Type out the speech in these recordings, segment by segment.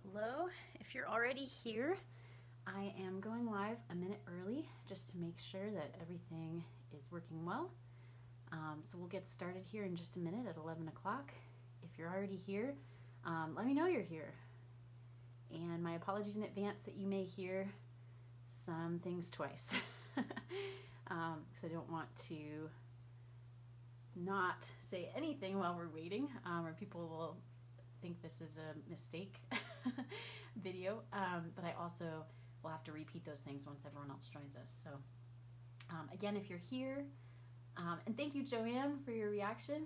Hello, if you're already here, I am going live a minute early just to make sure that everything is working well. So we'll get started here in just a minute at 11 o'clock. If you're already here, let me know you're here. And my apologies in advance that you may hear some things twice. Because I don't want to not say anything while we're waiting, or people will think this is a mistake video, but I also will have to repeat those things once everyone else joins us. So again, if you're here, and thank you, Joanne, for your reaction.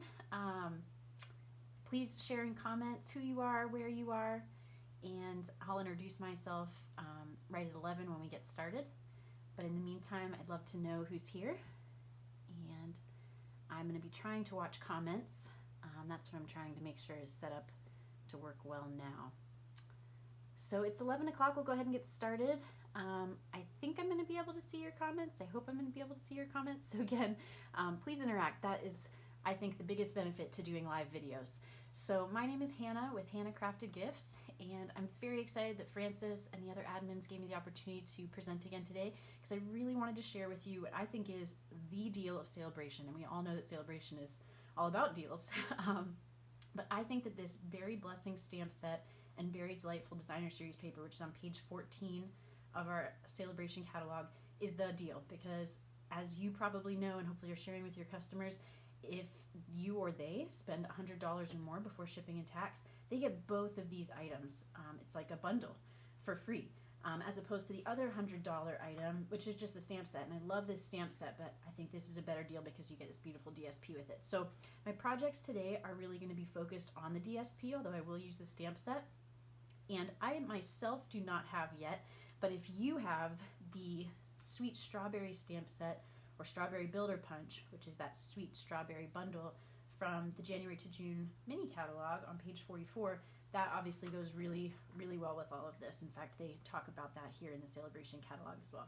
Please share in comments who you are, where you are, and I'll introduce myself right at 11 when we get started. But in the meantime, I'd love to know who's here, and I'm going to be trying to watch comments. That's what I'm trying to make sure is set up to work well now. So it's 11 o'clock. We'll go ahead and get started. I think I'm going to be able to see your comments. I hope I'm going to be able to see your comments. So again, please interact. That is, I think, the biggest benefit to doing live videos. So my name is Hannah with Hannah Crafted Gifts, and I'm very excited that Francis and the other admins gave me the opportunity to present again today, because I really wanted to share with you what I think is the deal of Sale-A-Bration. And we all know that Sale-A-Bration is all about deals. But I think that this Berry Blessing stamp set and Berry Delightful Designer Series paper, which is on page 14 of our Sale-A-Bration catalog, is the deal. Because as you probably know, and hopefully you're sharing with your customers, if you or they spend $100 or more before shipping and tax, they get both of these items. It's like a bundle for free, as opposed to the other $100 item, which is just the stamp set. And I love this stamp set, but I think this is a better deal because you get this beautiful DSP with it. So my projects today are really going to be focused on the DSP, although I will use the stamp set. And I myself do not have yet, but if you have the Sweet Strawberry stamp set or Strawberry Builder Punch, which is that Sweet Strawberry bundle from the January to June mini catalog on page 44, that obviously goes really, really well with all of this. In fact, they talk about that here in the Sale-A-Bration catalog as well.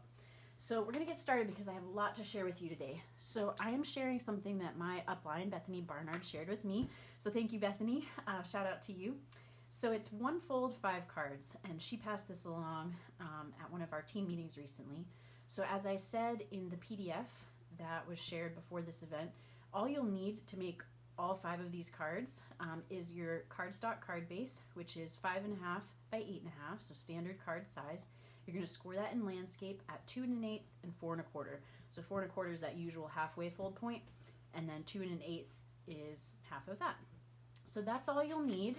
So we're going to get started because I have a lot to share with you today. So I am sharing something that my upline, Bethany Barnard, shared with me. So thank you, Bethany. Shout out to you. So it's Nfold 5 cards, and she passed this along at one of our team meetings recently. So as I said in the PDF that was shared before this event, all you'll need to make all 5 of these cards is your cardstock card base, which is 5.5 by 8.5, so standard card size. You're going to score that in landscape at 2 1/8 and 4 1/4. So 4 1/4 is that usual halfway fold point, and then 2 1/8 is half of that. So that's all you'll need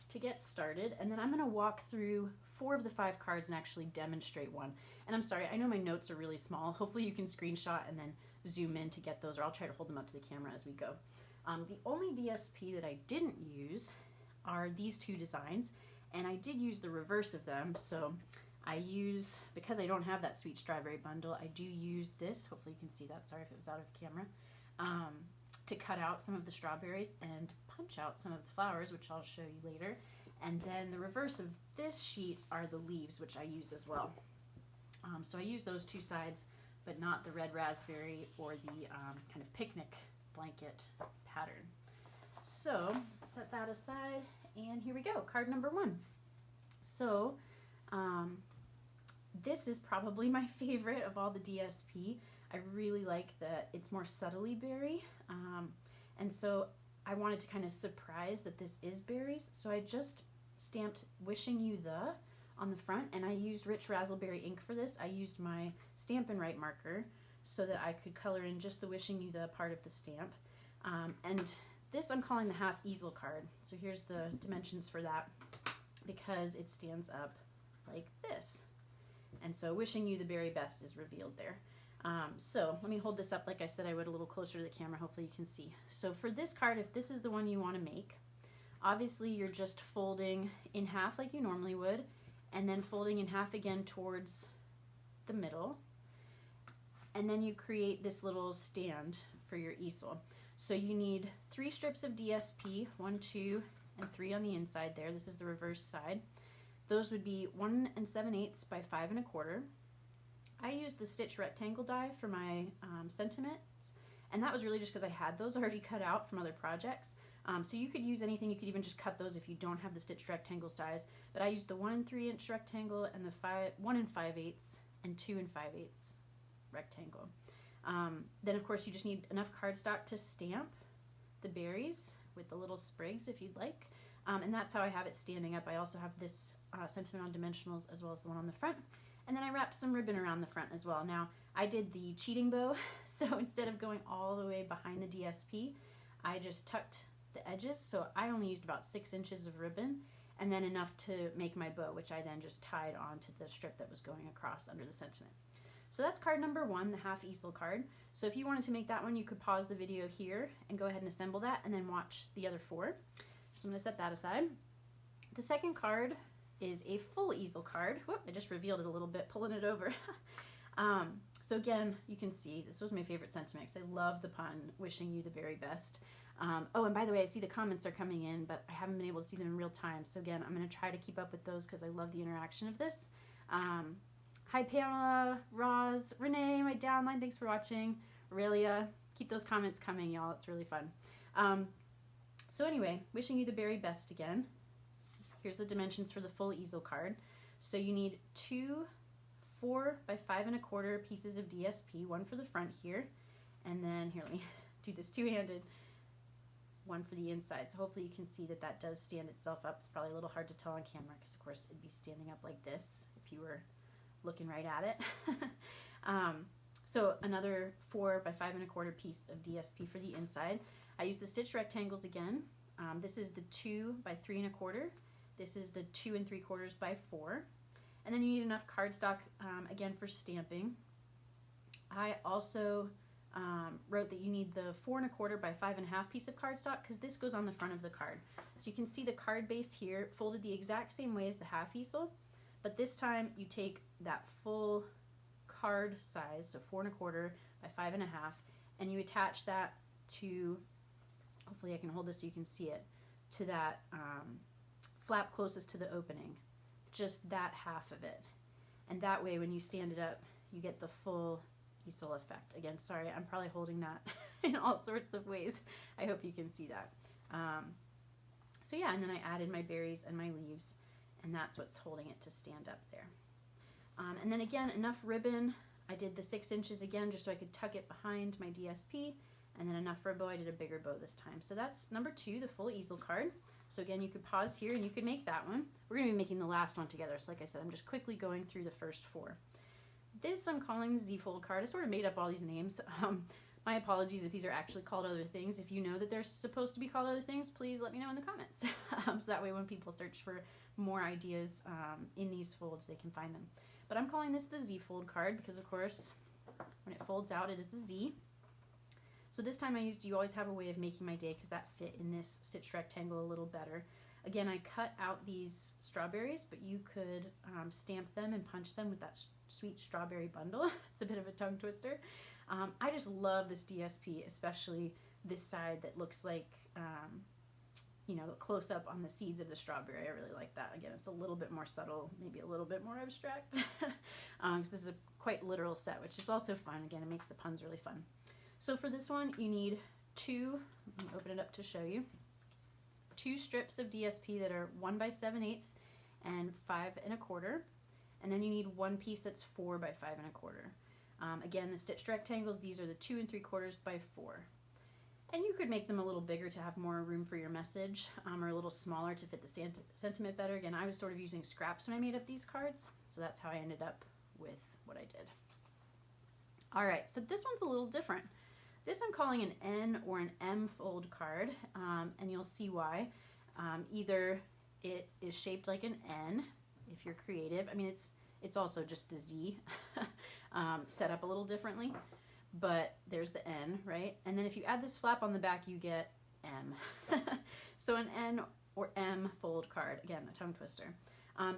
to get started, and then I'm going to walk through 4 of the 5 cards and actually demonstrate one. And I'm sorry, I know my notes are really small. Hopefully you can screenshot and then zoom in to get those, or I'll try to hold them up to the camera as we go. The only DSP that I didn't use are these 2 designs, and I did use the reverse of them. So I use, because I don't have that Sweet Strawberry bundle, I do use this, hopefully you can see that, sorry if it was out of camera, to cut out some of the strawberries and punch out some of the flowers, which I'll show you later. And then the reverse of this sheet are the leaves, which I use as well. So I use those 2 sides, but not the red raspberry or the kind of picnic blanket pattern. So set that aside, and here we go, card number 1. So this is probably my favorite of all the DSP. I really like that it's more subtly berry, and so I wanted to kind of surprise that this is berries. So I just stamped "Wishing You the" on the front, and I used rich raspberry ink for this. I used my Stampin' Write marker so that I could color in just the "Wishing You the" part of the stamp. And this I'm calling the half easel card. So here's the dimensions for that, because it stands up like this. And so "Wishing You the Very Best" is revealed there. So let me hold this up like I said I would, a little closer to the camera. Hopefully you can see. So for this card, if this is the one you want to make, obviously you're just folding in half like you normally would, and then folding in half again towards the middle. And then you create this little stand for your easel. So you need 3 strips of DSP, 1, 2, and 3 on the inside there. This is the reverse side. Those would be 1 7/8 by 5 1/4. I used the Stitch rectangle die for my sentiments, and that was really just because I had those already cut out from other projects. So you could use anything. You could even just cut those if you don't have the stitch rectangle size. But I used the 1 3" rectangle and the 1 5/8 and 2 5/8 rectangle. Then of course you just need enough cardstock to stamp the berries with the little sprigs if you'd like. And that's how I have it standing up. I also have this sentiment on dimensionals as well as the one on the front. And then I wrapped some ribbon around the front as well. Now I did the cheating bow, so instead of going all the way behind the DSP, I just tucked the edges. So I only used about 6 inches of ribbon and then enough to make my bow, which I then just tied onto the strip that was going across under the sentiment. So that's card number 1, the half easel card. So if you wanted to make that one, you could pause the video here and go ahead and assemble that and then watch the other 4. So I'm going to set that aside. The second card is a full easel card. Whoop, I just revealed it a little bit, pulling it over. So again, you can see this was my favorite sentiment because I love the pun, wishing you the very best. Oh, and by the way, I see the comments are coming in, but I haven't been able to see them in real time. So again, I'm going to try to keep up with those because I love the interaction of this. Hi Pamela, Roz, Renee, my downline, thanks for watching. Aurelia, keep those comments coming, y'all. It's really fun. So anyway, wishing you the very best again. Here's the dimensions for the full easel card. So you need 2 4 by 5 1/4 pieces of DSP, one for the front here, and then here, let me do this two-handed, one for the inside. So hopefully you can see that that does stand itself up. It's probably a little hard to tell on camera because of course it'd be standing up like this if you were looking right at it. So another 4 by 5 1/4 piece of DSP for the inside. I used the stitch rectangles again. This is the 2 by 3 1/4. This is the 2 3/4 by 4. And then you need enough cardstock again for stamping. I also wrote that you need the 4 1/4 by 5 1/2 piece of cardstock because this goes on the front of the card. So you can see the card base here folded the exact same way as the half easel, but this time you take that full card size, so 4 1/4 by 5 1/2, and you attach that to, hopefully I can hold this so you can see it, to that flap closest to the opening. Just that half of it. And that way when you stand it up, you get the full easel effect. Again, sorry, I'm probably holding that in all sorts of ways. I hope you can see that. So yeah, and then I added my berries and my leaves, and that's what's holding it to stand up there. And then again, enough ribbon. I did the 6 inches again just so I could tuck it behind my DSP, and then enough for a bow. I did a bigger bow this time. So that's number 2, the full easel card. So again, you could pause here and you could make that one. We're going to be making the last one together. So like I said, I'm just quickly going through the first 4. This I'm calling the Zfold card. I sort of made up all these names. My apologies if these are actually called other things. If you know that they're supposed to be called other things, please let me know in the comments. So that way when people search for more ideas in these folds, they can find them. But I'm calling this the Zfold card because of course, when it folds out, it is a Z. So this time I used You Always Have a Way of Making My Day because that fit in this stitched rectangle a little better. Again, I cut out these strawberries, but you could stamp them and punch them with that sweet strawberry bundle. It's a bit of a tongue twister. I just love this DSP, especially this side that looks like, you know, close up on the seeds of the strawberry. I really like that. Again, it's a little bit more subtle, maybe a little bit more abstract. Because this is a quite literal set, which is also fun. Again, it makes the puns really fun. So for this one, you need 2, let me open it up to show you, 2 strips of DSP that are 1 by 7/8 and 5 1/4, and then you need 1 piece that's 4 by 5 1/4. Again, the stitched rectangles, these are the 2 3/4 by 4. And you could make them a little bigger to have more room for your message, or a little smaller to fit the sentiment better. Again, I was sort of using scraps when I made up these cards, so that's how I ended up with what I did. All right, so this one's a little different. This I'm calling an N or an Nfold card, and you'll see why. Either it is shaped like an N, if you're creative. I mean, it's also just the Z set up a little differently, but there's the N, right? And then if you add this flap on the back, you get M. So an N or M fold card. Again, a tongue twister.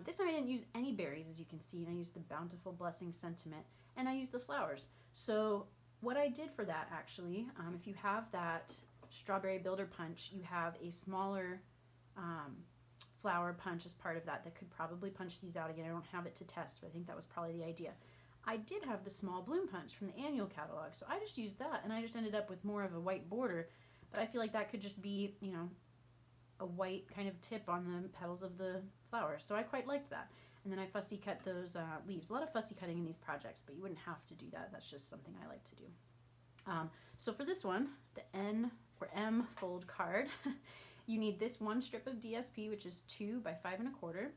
This time I didn't use any berries, as you can see, and I used the Bountiful Blessing sentiment, and I used the flowers. So what I did for that, actually, if you have that strawberry builder punch, you have a smaller flower punch as part of that that could probably punch these out. Again, I don't have it to test, but I think that was probably the idea. I did have the small bloom punch from the annual catalog, so I just used that, and I just ended up with more of a white border. but I feel like that could just be, you know, a white kind of tip on the petals of the flower. So I quite liked that. And then I fussy cut those leaves. A lot of fussy cutting in these projects, but you wouldn't have to do that. That's just something I like to do. So for this one, the N or M fold card, you need this one strip of DSP, which is 2 by 5 1/4.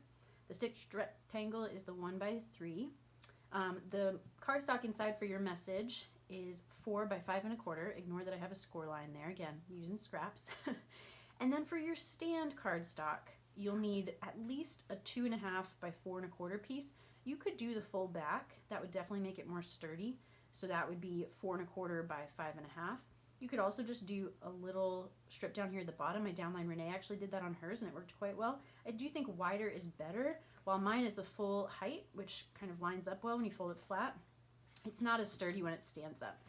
The stitched rectangle is the 1 by 3. The cardstock inside for your message is 4 by 5 1/4. Ignore that I have a score line there. Again, using scraps. And then for your stand cardstock, you'll need at least a 2.5 by 4 1/4 piece. You could do the full back. That would definitely make it more sturdy. So that would be 4 1/4 by 5 1/2. You could also just do a little strip down here at the bottom. My downline Renee actually did that on hers and it worked quite well. I do think wider is better. While mine is the full height, which kind of lines up well when you fold it flat, it's not as sturdy when it stands up.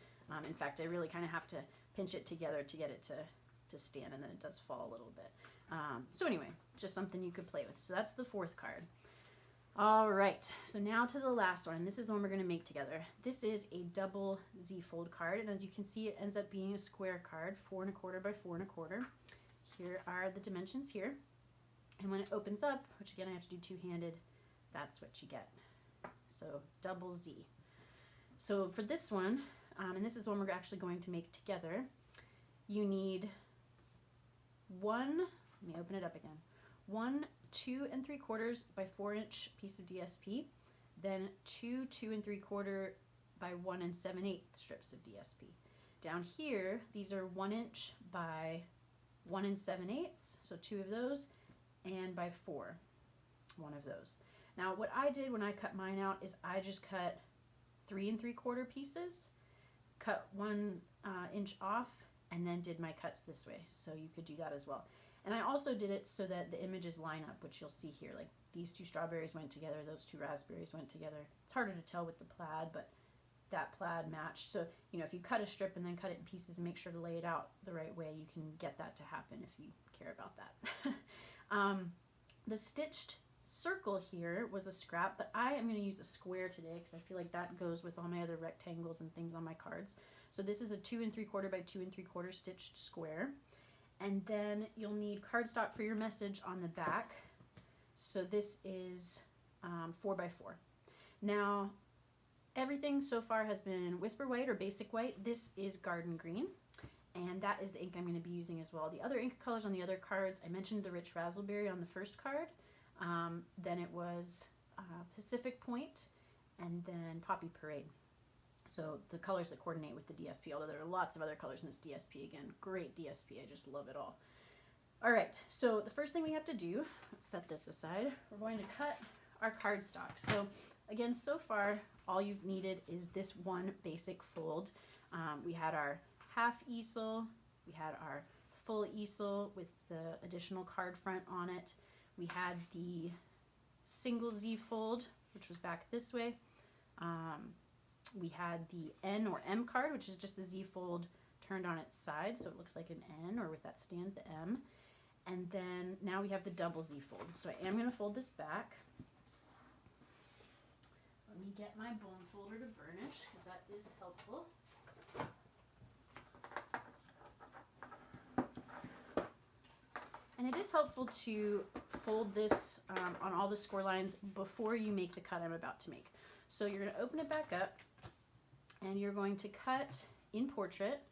In fact, I really kind of have to pinch it together to get it to stand, and then it does fall a little bit. So anyway, just something you could play with. So that's the 4th card. All right, so now to the last one, and this is the one we're going to make together. This is a double Z-fold card, and as you can see, it ends up being a square card, 4 1/4 by 4 1/4. Here are the dimensions here, and when it opens up, which again I have to do two-handed, that's what you get. So double Z. So for this one, and this is the one we're actually going to make together, you need let me open it up again, 1 2 3/4 by 4 inch piece of DSP, then 2 2 3/4 by 1 7/8 strips of DSP. Down here, these are 1 inch by 1 7/8, so 2 of those, and by 4, 1 of those. Now what I did when I cut mine out is I just cut 3 3/4 pieces, cut 1 inch off, and then did my cuts this way. So you could do that as well. And I also did it so that the images line up, which you'll see here. Like these 2 strawberries went together, those 2 raspberries went together. It's harder to tell with the plaid, but that plaid matched. So, you know, if you cut a strip and then cut it in pieces and make sure to lay it out the right way, you can get that to happen if you care about that. The stitched circle here was a scrap, but I am going to use a square today because I feel like that goes with all my other rectangles and things on my cards. So this is a 2 3/4 by 2 3/4 stitched square. And then you'll need cardstock for your message on the back. So this is 4 by 4. Now, everything so far has been Whisper White or Basic White. This is Garden Green, and that is the ink I'm going to be using as well. The other ink colors on the other cards, I mentioned the Rich Raspberry on the first card. Then it was Pacific Point, and then Poppy Parade. So the colors that coordinate with the DSP, although there are lots of other colors in this DSP. Again, great DSP, I just love it all. All right, so the first thing we have to do, let's set this aside, we're going to cut our cardstock. So again, so far, all you've needed is this one basic fold. We had our half easel, we had our full easel with the additional card front on it. We had the single Z fold, which was back this way. We had the N or M card, which is just the Z fold turned on its side, so it looks like an N, or with that stand, the M. And then now we have the double Z fold. So I am going to fold this back. Let me get my bone folder to burnish, because that is helpful. And it is helpful to fold this on all the score lines before you make the cut I'm about to make. So you're going to open it back up, and you're going to cut in portrait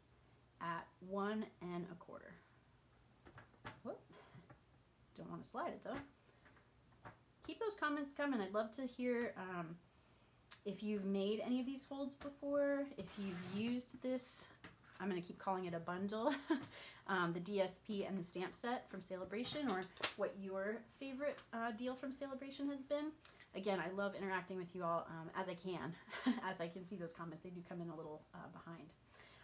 at 1 1/4. Whoop. Don't want to slide it though. Keep those comments coming. I'd love to hear if you've made any of these folds before, if you've used this, I'm going to keep calling it a bundle, the DSP and the stamp set from Sale-A-Bration, or what your favorite deal from Sale-A-Bration has been. Again, I love interacting with you all as I can. As I can see those comments, they do come in a little behind.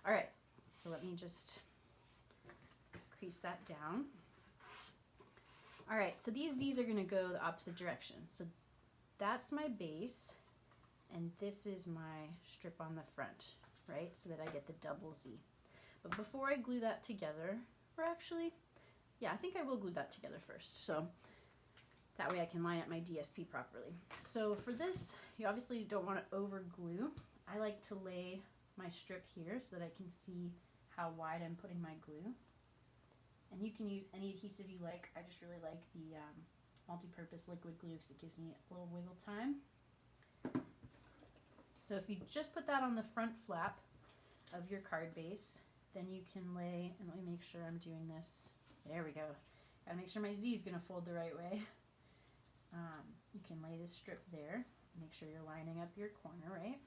All right, so let me just crease that down. All right, so these Z's are going to go the opposite direction. So that's my base, and this is my strip on the front, right? So that I get the double Z. But before I glue that together, or actually, yeah, I think I will glue that together first. So that way I can line up my DSP properly. So for this, you obviously don't want to over glue. I like to lay my strip here so that I can see how wide I'm putting my glue. And you can use any adhesive you like. I just really like the multi-purpose liquid glue because it gives me a little wiggle time. So if you just put that on the front flap of your card base, then you can lay, and let me make sure I'm doing this. There we go. Gotta make sure my Z is gonna fold the right way. You can lay this strip there. Make sure you're lining up your corner, right?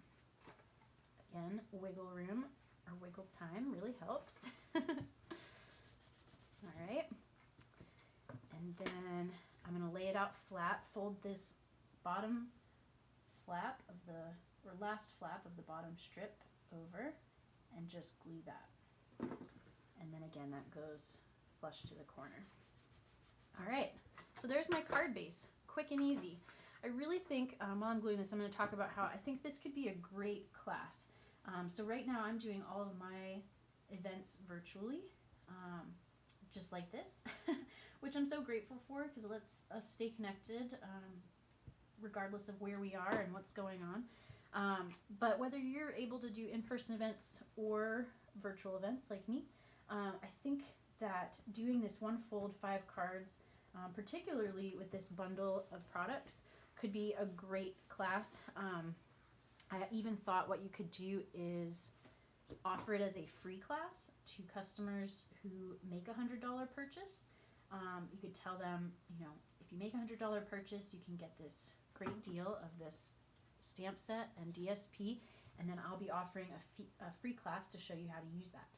Again, wiggle room or wiggle time really helps. All right. And then I'm gonna lay it out flat, fold this bottom flap of the, or last flap of the bottom strip over and just glue that. And then again, that goes flush to the corner. All right, so there's my card base, quick and easy. I really think, while I'm gluing this, I'm gonna talk about how I think this could be a great class. So right now I'm doing all of my events virtually, just like this, which I'm so grateful for because it lets us stay connected regardless of where we are and what's going on. But whether you're able to do in-person events or virtual events like me, I think that doing this Nfold 5 cards, particularly with this bundle of products, could be a great class. I even thought what you could do is offer it as a free class to customers who make a $100 purchase. You could tell them, you know, if you make a $100 purchase, you can get this great deal of this stamp set and DSP, and then I'll be offering a free class to show you how to use that.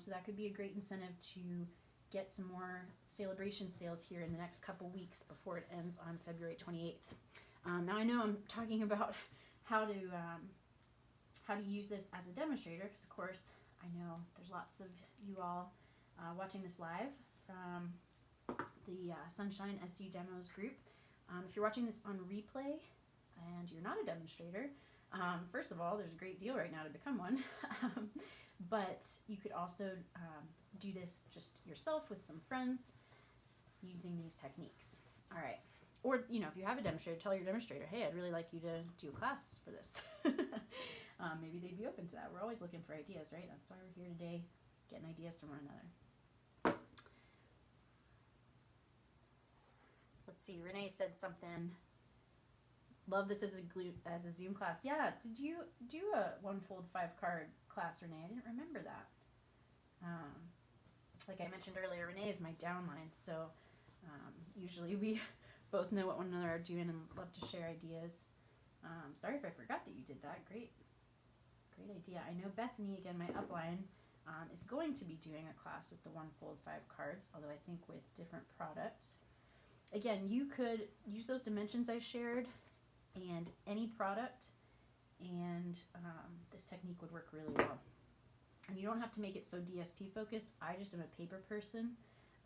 So that could be a great incentive to get some more Sale-A-Bration sales here in the next couple weeks before it ends on February 28th. Now I know I'm talking about how to use this as a demonstrator, because of course I know there's lots of you all watching this live from the Sunshine SU Demos group. If you're watching this on replay and you're not a demonstrator, first of all, there's a great deal right now to become one. But you could also do this just yourself with some friends using these techniques. All right. Or, you know, if you have a demonstrator, tell your demonstrator, hey, I'd really like you to do a class for this. Maybe they'd be open to that. We're always looking for ideas, right? That's why we're here today, getting ideas from one another. Let's see, Renee said something. Love this as a Zoom class. Yeah, did you do a Nfold 5 card class, Renee? I didn't remember that. Like I mentioned earlier, Renee is my downline, so usually we both know what one another are doing and love to share ideas. Sorry if I forgot that you did that. Great idea. I know Bethany, again, my upline, is going to be doing a class with the Nfold 5 cards, although I think with different products. Again, you could use those dimensions I shared and any product, and this technique would work really well. And you don't have to make it so DSP focused. I just am a paper person.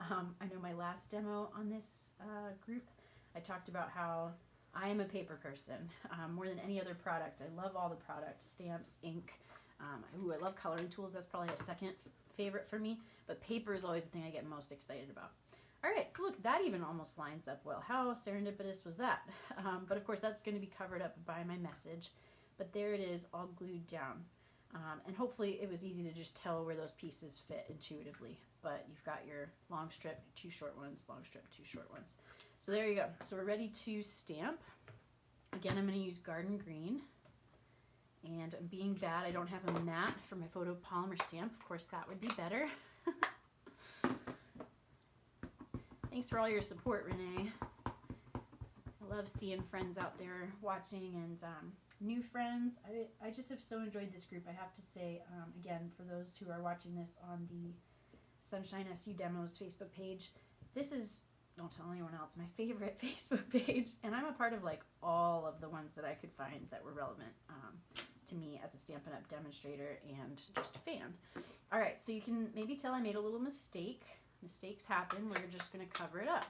I know my last demo on this group, I talked about how I am a paper person more than any other product. I love all the products, stamps, ink. I love coloring tools. That's probably a second favorite for me, but paper is always the thing I get most excited about. All right, so look, that even almost lines up well. How serendipitous was that? But of course, that's going to be covered up by my message. But there it is, all glued down. And hopefully it was easy to just tell where those pieces fit intuitively. But you've got your long strip, 2 short ones, long strip, 2 short ones. So there you go. So we're ready to stamp. Again, I'm going to use Garden Green. And being bad, I don't have a mat for my photopolymer stamp. Of course, that would be better. Thanks for all your support, Renee. I love seeing friends out there watching and new friends. I just have so enjoyed this group. I have to say, again, for those who are watching this on the Sunshine SU Demos Facebook page, this is, don't tell anyone else, my favorite Facebook page. And I'm a part of like all of the ones that I could find that were relevant to me as a Stampin' Up! Demonstrator and just a fan. All right, so you can maybe tell I made a little mistake. Mistakes happen. We're just going to cover it up.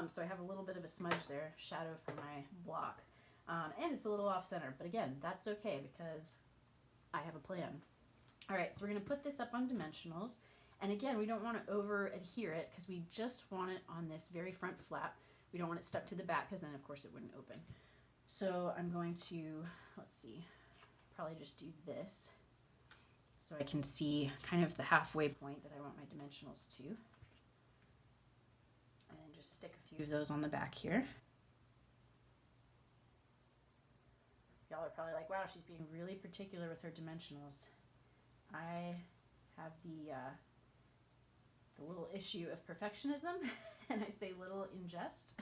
So I have a little bit of a smudge there, shadow for my block. And it's a little off center, but again, that's okay because I have a plan. All right, so we're going to put this up on dimensionals. And again, we don't want to over adhere it because we just want it on this very front flap. We don't want it stuck to the back because then of course it wouldn't open. So I'm going to, let's see, probably just do this so I can see kind of the halfway point that I want my dimensionals to. just stick a few of those on the back here. Y'all are probably like, wow, she's being really particular with her dimensionals. I have the little issue of perfectionism, and I say little in jest.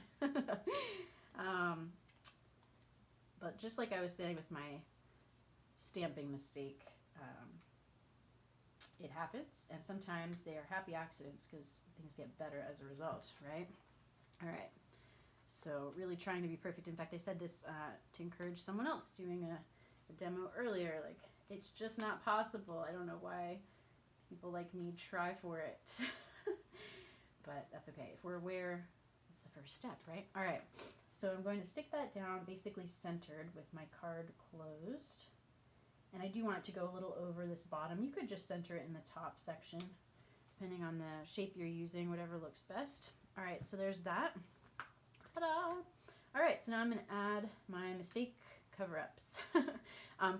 But just like I was saying with my stamping mistake, it happens, and sometimes they are happy accidents because things get better as a result, right? All right. So really trying to be perfect. In fact, I said this to encourage someone else doing a demo earlier. Like, it's just not possible. I don't know why people like me try for it. But that's okay. If we're aware, it's the first step, right? All right. So I'm going to stick that down basically centered with my card closed. And I do want it to go a little over this bottom. You could just center it in the top section, depending on the shape you're using, whatever looks best. All right, so there's that. Ta-da! All right, so now I'm going to add my mistake cover-ups.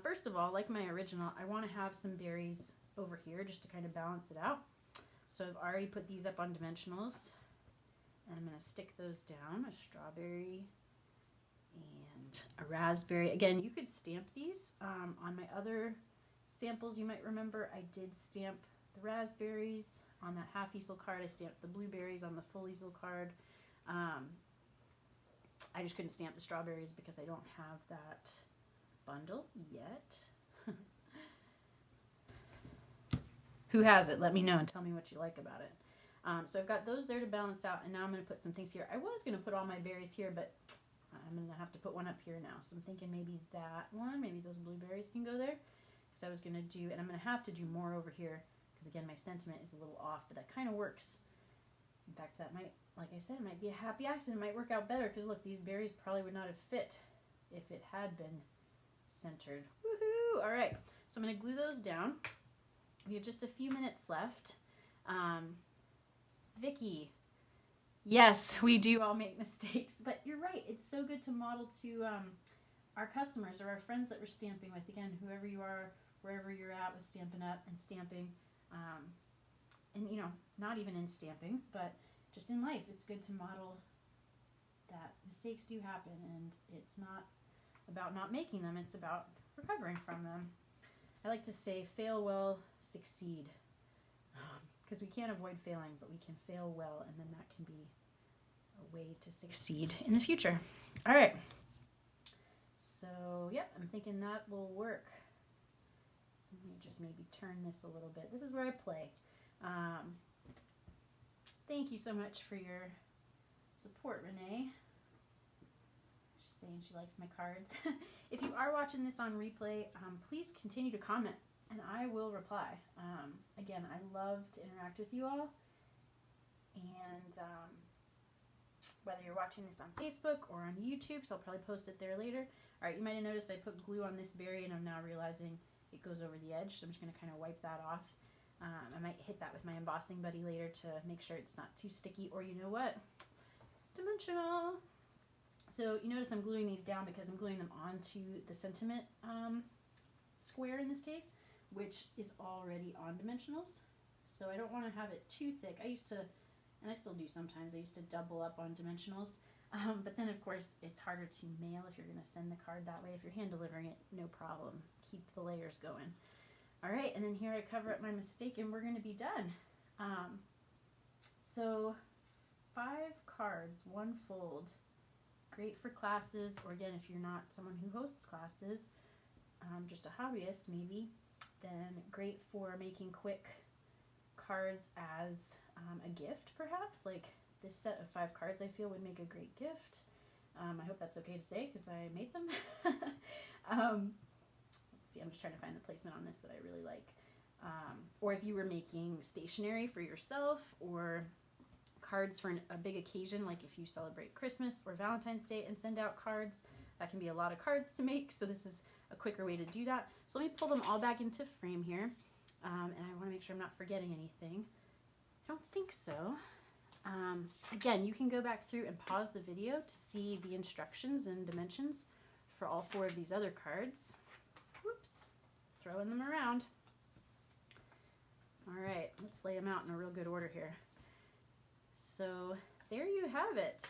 First of all, like my original, I want to have some berries over here just to kind of balance it out. So I've already put these up on dimensionals, and I'm going to stick those down, a strawberry and a raspberry. Again, you could stamp these. On my other samples, you might remember I did stamp the raspberries on that half easel card. I stamped the blueberries on the full easel card. I just couldn't stamp the strawberries because I don't have that bundle yet. Who has it? Let me know and tell me what you like about it. So I've got those there to balance out, and now I'm going to put some things here. I was going to put all my berries here, but I'm going to have to put one up here now. So I'm thinking maybe that one, maybe those blueberries can go there. Because I was going to do, and I'm going to have to do more over here, because again, my sentiment is a little off, but that kind of works. In fact, that might, like I said, it might be a happy accident. It might work out better, because look, these berries probably would not have fit if it had been centered. Woohoo! All right, so I'm going to glue those down. We have just a few minutes left. Vicky, yes, we do all make mistakes, but you're right. It's so good to model to our customers or our friends that we're stamping with. Again, whoever you are, wherever you're at with Stampin' Up! And stamping. And, you know, not even in stamping, but just in life, it's good to model that mistakes do happen, and it's not about not making them, it's about recovering from them. I like to say, fail well, succeed. Because we can't avoid failing, but we can fail well, and then that can be a way to succeed in the future. All right. So, yep, I'm thinking that will work. Let me just maybe turn this a little bit. This is where I play. Thank you so much for your support, Renee. She's saying she likes my cards. If you are watching this on replay, please continue to comment, and I will reply. Again, I love to interact with you all, and whether you're watching this on Facebook or on YouTube, so I'll probably post it there later. All right, you might have noticed I put glue on this berry, and I'm now realizing it goes over the edge, so I'm just going to kind of wipe that off. I might hit that with my embossing buddy later to make sure it's not too sticky, or you know what? Dimensional. So you notice I'm gluing these down because I'm gluing them onto the sentiment square in this case, which is already on dimensionals. So I don't want to have it too thick. I used to, and I still do sometimes, I used to double up on dimensionals. But then, of course, it's harder to mail if you're going to send the card that way. If you're hand delivering it, no problem. Keep the layers going. All right, and then here I cover up my mistake, and we're going to be done. So 5 cards, 1 fold. Great for classes, or again, if you're not someone who hosts classes, just a hobbyist maybe, then great for making quick cards as a gift, perhaps. Like this set of 5 cards I feel would make a great gift. I hope that's okay to say because I made them. Let's see, I'm just trying to find the placement on this that I really like. Or if you were making stationery for yourself, or cards for a big occasion, like if you celebrate Christmas or Valentine's Day and send out cards, that can be a lot of cards to make, so this is a quicker way to do that. So let me pull them all back into frame here, and I want to make sure I'm not forgetting anything. I don't think so. Again, you can go back through and pause the video to see the instructions and dimensions for all 4 of these other cards. Whoops, throwing them around. All right, let's lay them out in a real good order here. So there you have it.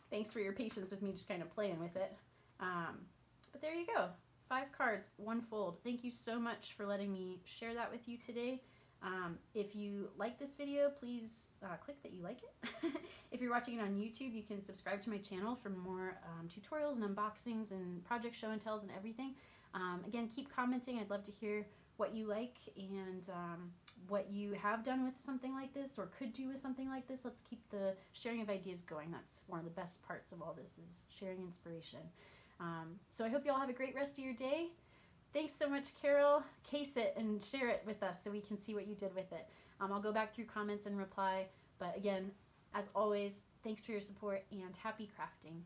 Thanks for your patience with me just kind of playing with it. But there you go. 5 cards, 1 fold. Thank you so much for letting me share that with you today. If you like this video, please click that you like it. If you're watching it on YouTube, you can subscribe to my channel for more tutorials and unboxings and project show and tells and everything. Again, keep commenting. I'd love to hear what you like and what you have done with something like this or could do with something like this. Let's keep the sharing of ideas going. That's one of the best parts of all this, is sharing inspiration. So I hope you all have a great rest of your day. Thanks so much, Carol. Case it and share it with us so we can see what you did with it. I'll go back through comments and reply. But again, as always, thanks for your support and happy crafting.